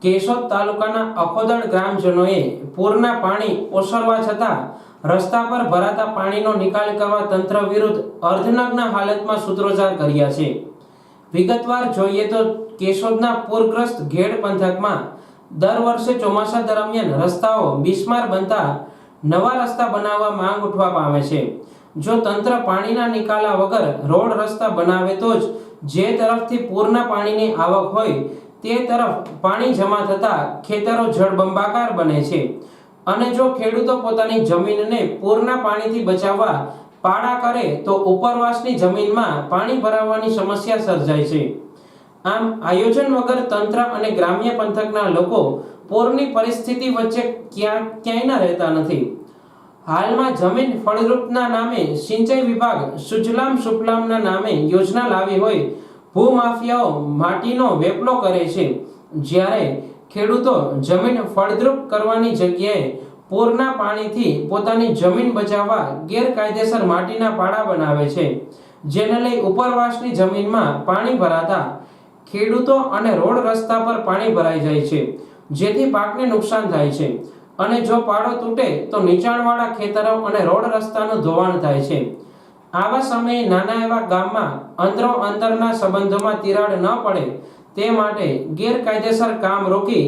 કેશોદ તાલુકાના અખોદડ ગ્રામજનોએ પૂરના પાણી ઓસરવા છતાં રસ્તા પર ભરાતા પાણીનો નિકાલ કરવા તંત્ર વિરુદ્ધ અર્ધનગ્ન હાલતમાં સૂત્રોચ્ચાર કર્યા છે। વિગતવાર જોઈએ તો કેશોદના પૂરગ્રસ્ત ઘેડ પંથકમાં દર વર્ષે ચોમાસા દરમિયાન રસ્તાઓ બિસ્માર બનતા નવા રસ્તા બનાવવા માંગ ઉઠવા પામે છે। જો તંત્ર પાણીના નિકાલા વગર રોડ રસ્તા બનાવે તો જ જે તરફથી પૂરના પાણીની આવક હોય તે તરફ પાણી જમા થતા ખેતરો જળબંબાકાર બને છે અને જો ખેડૂતો પોતાની જમીનને પૂરના પાણીથી બચાવવા પાડા કરે તો ઉપરવાસની જમીનમાં પાણી ભરાવાની સમસ્યા સર્જાય છે। આમ આયોજન વગર તંત્ર અને ગ્રામ્ય પંથકના લોકો પૂરની પરિસ્થિતિ વચ્ચે ક્યાંય રહેતા નથી। હાલમાં જમીન ફળદ્રુપના નામે સિંચાઈ વિભાગ સુજલામ સુફલામના નામે યોજના લાવી હોય ભૂમાફિયાઓ માટીનો વેપલો કરે છે, જ્યારે ખેડૂતો જમીન ફળદ્રુપ કરવાની જગ્યાએ પૂરના પાણીથી પોતાની જમીન બચાવવા ગેરકાયદેસર માટીના પાડા બનાવે છે, જેને લઈ ઉપરવાસની જમીનમાં પાણી ભરાતા ખેડૂતો અને રોડ રસ્તા પર પાણી ભરાઈ જાય છે, જેથી પાકને નુકસાન થાય છે અને જો પાડો તૂટે તો નીચાણવાળા ખેતરો અને રોડ રસ્તાનું ધોવાણ થાય છે। આવા સમયે નાના એવા ગામમાં અંદરો અંદરના સંબંધોમાં તિરાડ ન પડે તે માટે ગેરકાયદેસર કામ રોકી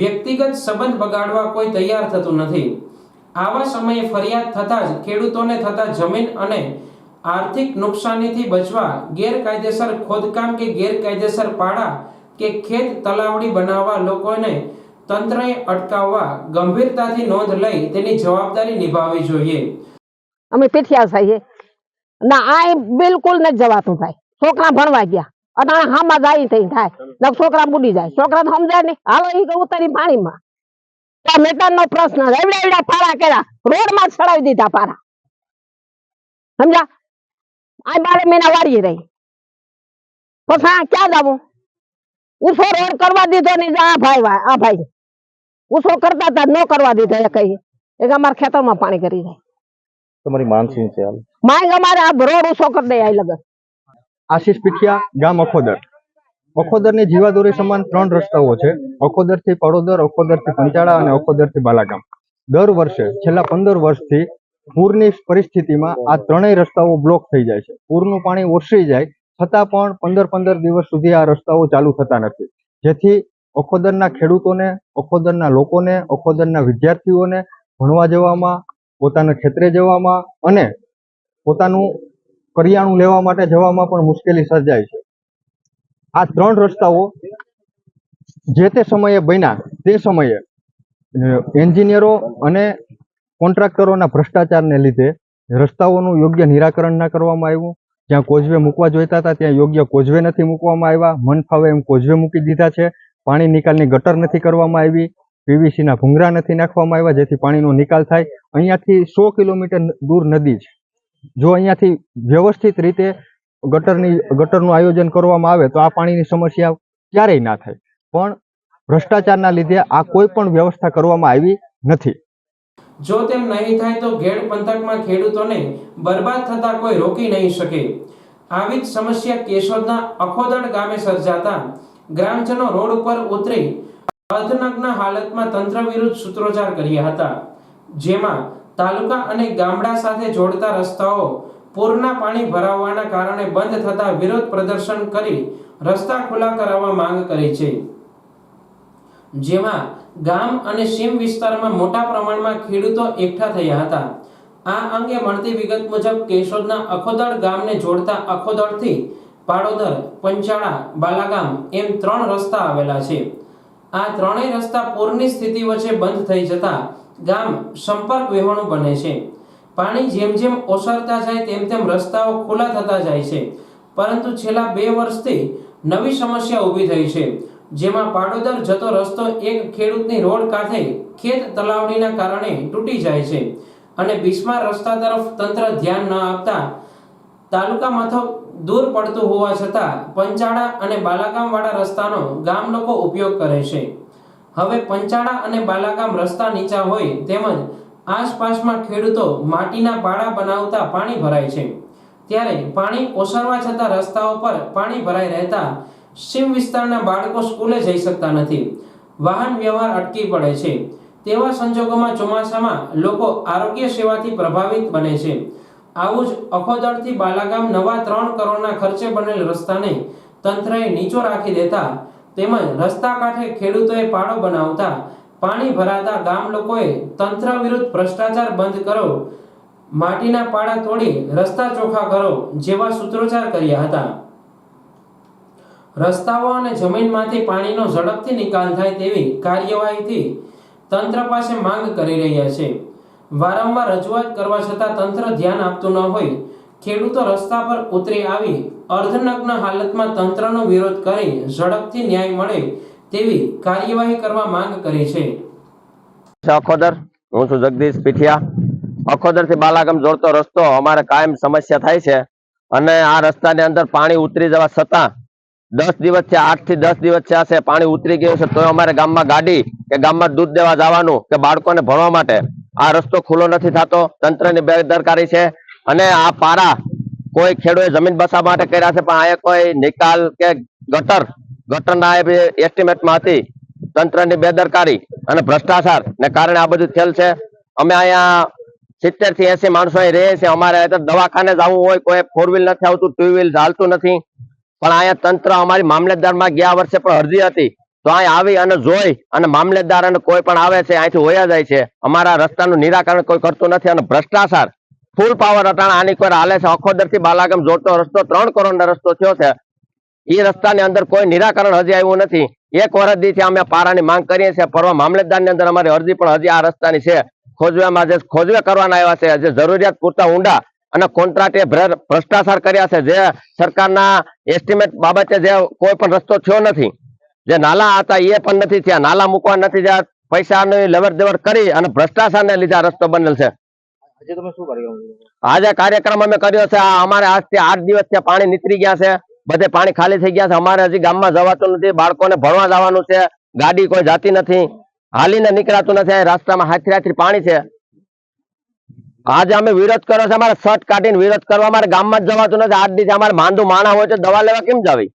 વ્યક્તિગત સંબંધ બગાડવા કોઈ તૈયાર થતું નથી। આવા સમયે ફરિયાદ થતાં જ ખેડૂતોને થતા જમીન અને આર્થિક નુકસાનીથી બચવા ગેરકાયદેસર ખોદકામ કે ગેરકાયદેસર પાડા કે ખેત તલાવડી બનાવવા લોકોને તંત્રએ અટકાવવા ગંભીરતાથી નોંધ લઈ તેની જવાબદારી નિભાવવી જોઈએ। અમે પીઠિયા છીએ ના આ બિલકુલ ન જવાતું થાય। છોકરા ભણવા ગયા અને હામાં જાય થઈ થાય ને છોકરા બુડી જાય, છોકરા સમજાય નહીં, હાલો ઈ કે ઉતારી પાણીમાં। ત્યાં મેટરનો પ્રશ્ન એવડા પારા કર્યા, રોડમાં ચડાવી દીધા પારા, સમજા। આ 12 મહિના વાળી રહી, પછી ક્યાં જવું? ઉસો રોડ કરવા દીધો નહીં, આ ભાઈ ઉસો કરતા હતા, ન કરવા દીધો એ કઈ એક અમારા ખેતરમાં પાણી કરી જાય। તમારી માંગ શું છે? માંગ અમારે આ રોડ ઉસો કરી દે આ લગન। આશીષ પીઠિયા, ગામ અખોદર। અખોદરની જીવાદોરી સમાન 3 રસ્તાઓ છે, અખોદરથી પડોદર, અખોદરથી પંચાળા અને અખોદરથી બાલાગામ। દર વર્ષે છેલ્લા 15 વર્ષથી પૂરની પરિસ્થિતિમાં આ ત્રણેય રસ્તાઓ બ્લોક થઈ જાય છે। પૂરનું પાણી ઓસરી જાય છતાં પણ 15 દિવસ સુધી આ રસ્તાઓ ચાલુ થતા નથી, જેથી અખોદરના ખેડૂતોને, અખોદરના લોકોને, અખોદરના વિદ્યાર્થીઓને ભણવા જવામાં, પોતાના ખેતરે જવામાં અને પોતાનું કરિયાણું લેવા માટે જવામાં પણ મુશ્કેલી સર્જાય છે। આ 3 રસ્તાઓ જે તે સમયે બન્યા તે સમયે એન્જિનિયરો અને કોન્ટ્રાક્ટરોના ભ્રષ્ટાચારને લીધે રસ્તાઓનું યોગ્ય નિરાકરણ ન કરવામાં આવ્યું। જ્યાં કોઝવે મૂકવા જોઈતા હતા ત્યાં યોગ્ય કોઝવે નથી મૂકવામાં આવ્યા, મન ફાવે એમ કોઝવે મૂકી દીધા છે। પાણી નિકાલની ગટર નથી કરવામાં આવી, પીવીસીના ભૂંગરા નથી નાખવામાં આવ્યા જેથી પાણીનો નિકાલ થાય। અહીંયાથી 100 કિલોમીટર દૂર નદી છે, જો અહીંયાથી વ્યવસ્થિત રીતે ગટરનું આયોજન કરવામાં આવે તો આ પાણીની સમસ્યા ક્યારેય ના થાય, પણ ભ્રષ્ટાચારના લીધે આ કોઈ પણ વ્યવસ્થા કરવામાં આવી નથી। જો તેમ નહીં થાય તો ઘેડ પંથકમાં ખેડૂતોને બરબાદ થતા કોઈ રોકી નહીં શકે। આવી જ સમસ્યા કેશોદના અખોદડ ગામે સર્જાતા ગ્રામજનો રોડ ઉપર ઉતરી અર્ધનગ્ન હાલતમાં તંત્ર વિરુદ્ધ સૂત્રોચ્ચાર કર્યા હતા, જેમાં તાલુકા અને ગામડા સાથે જોડતા રસ્તાઓ પૂરના પાણી ભરાવાના કારણે બંધ થતા વિરોધ પ્રદર્શન કરી રસ્તા ખુલ્લા કરાવવા માંગ કરી છે, જેમાં ગામ અને સીમ વિસ્તારમાં મોટા પ્રમાણમાં ખેડૂતો એકઠા થયા હતા। આ અંગે મળતી વિગત મુજબ કેશોદના અખોદડ ગામને જોડતા અખોદડથી પાડોદર, પંચાળા, બાલાગામ એમ 3 રસ્તા આવેલા છે। આ ત્રણેય રસ્તા પૂરની સ્થિતિ વચ્ચે બંધ થઈ જતા ગામ સંપર્ક વિહોણું બને છે। પાણી જેમ જેમ ઓસરતા જાય તેમ તેમ રસ્તાઓ ખુલ્લા થતા જાય છે, પરંતુ છેલ્લા 2 વર્ષથી નવી સમસ્યા ઊભી થઈ છે, જેમાં પાડોદર જતો રસ્તો એક ખેડૂતની રોડ કાંઠે ખેત તલાવડીના કારણે તૂટી જાય છે અને બિસ્માર રસ્તા તરફ તંત્ર ધ્યાન ન આપતા તાલુકા મથક દૂર પડતું હોવા છતાં પંચાળા અને બાલાગામ વાળા રસ્તાનો ગામ લોકો ઉપયોગ કરે છે। હવે પંચાળા અને બાલાગામ રસ્તા નીચા હોય તેમજ આસપાસમાં ખેડૂતો માટીના પાડા બનાવતા પાણી ભરાય છે, ત્યારે પાણી ઓસરવા છતાં રસ્તાઓ પર પાણી ભરાઈ રહેતા સીમ વિસ્તારના બાળકો સ્કૂલે જઈ શકતા નથી। વાહન વ્યવહાર અટકી પડે છે। તેવા સંજોગોમાં ચોમાસામાં લોકો આરોગ્ય સેવાથી પ્રભાવિત બને છે। આવું જ અખોદરથી બાલાગામ નવા 3 કરોડના ખર્ચે બનેલ રસ્તાને તંત્રએ નીચો રાખી દેતા તેમજ રસ્તા કાંઠે ખેડૂતોએ પાડો બનાવતા પાણી ભરાતા ગામ લોકોએ તંત્ર વિરુદ્ધ ભ્રષ્ટાચાર બંધ કરો, માટીના પાડા તોડી રસ્તા ચોખ્ખા કરો જેવા સૂત્રોચ્ચાર કર્યા હતા। રસ્તાઓ અને જમીનમાંથી પાણીનો ઝડપથી નિકાલ થાય તેવી કાર્યવાહીથી તંત્ર પાસે માંગ કરી રહ્યા છે। વારંવાર રજૂઆત કરવા છતાં તંત્ર ધ્યાન આપતું ન હોય ખેડૂતો રસ્તા પર ઉતરી આવી અર્ધનગ્ન હાલતમાં તંત્રનો વિરોધ કરી ઝડપથી ન્યાય મળે તેવી કાર્યવાહી કરવા માંગ કરી છે। અખોદર, હું છું જગદીશ પીઠિયા। અખોદર થી બાલાગામ જોડતો રસ્તો અમારે કાયમ સમસ્યા થાય છે અને આ રસ્તાની અંદર પાણી ઉતરી જવા છતાં 10 દિવસ છે, 8 થી 10 દિવસ છે હશે પાણી ઉતરી ગયું છે તો અમારે ગામમાં ગાડી કે ગામમાં દૂધ દેવા જવાનું કે બાળકોને ભણવા માટે આ રસ્તો ખુલ્લો નથી થતો। તંત્રની બેદરકારી છે અને આ પારા કોઈ ખેડૂએ જમીન બસા માટે કર્યા છે પણ અહીંયા કોઈ નિકાલ કે ગટરના એસ્ટિમેટમાં હતી। તંત્રની બેદરકારી અને ભ્રષ્ટાચાર ને કારણે આ બધું થયેલ છે। અમે અહીંયા 70 થી 80 માણસો અહીં રહે છે। અમારે દવાખાને જવું હોય કોઈ 4 વ્હીલ નથી આવતું, 2 વ્હીલ ચાલતું નથી પણ અહીંયા તંત્ર અમારી મામલેદારમાં ગયા વર્ષે પણ અરજી હતી તો અહીં આવી અને જોઈ અને મામલેદાર અને કોઈ પણ આવે છે અહીંથી હોયા જાય છે। અમારા રસ્તાનું નિરાકરણ કોઈ કરતું નથી અને ભ્રષ્ટાચાર ફૂલ પાવર અટાણા આની કોઈ હાલે છે। અખોદર થી બાલાગામ જોડતો રસ્તો 3 કરોડનો રસ્તો થયો છે, એ રસ્તાની અંદર કોઈ નિરાકરણ હજી આવ્યું નથી। 1 વર્ષથી અમે પારાની માંગ કરીએ છીએ। પરવા મામલેદારની અંદર અમારી અરજી પણ હજી આ રસ્તાની છે। ખોજવામાં જે ખોજવે કરવાના આવ્યા છે, જે જરૂરિયાત પૂરતા ઊંડા અને કોન્ટ્રાક્ટે ભ્રષ્ટાચાર કર્યા છે, જે સરકારના એસ્ટિમેટ બાબતે જે કોઈ પણ રસ્તો થયો નથી, જે નાલા હતા એ પણ નથી થયા, નાલા મૂકવા નથી થયા, પૈસાની લેવડ દેવડ કરી અને ભ્રષ્ટાચારને લીધે આ રસ્તો બનેલ છે। આજે કાર્યક્રમ અમે કર્યો છે। અમારે આજથી 8 દિવસ થી પાણી નીતરી ગયા છે, બધે પાણી ખાલી થઈ ગયા છે। અમારે હજી ગામમાં જવાતું નથી, બાળકોને ભણવા જવાનું છે, ગાડી કોઈ જાતી નથી, હાલીને નીકળાતું નથી, રસ્તામાં હાથરી પાણી છે। આજે અમે વિરોધ કર્યો છે, અમારે શર્ટ કાઢીને વિરોધ કરવા, અમારે ગામમાં જ જવાતું નથી। 8 દિવસ અમારે માંદું માણા હોય તો દવા લેવા કેમ જાવી?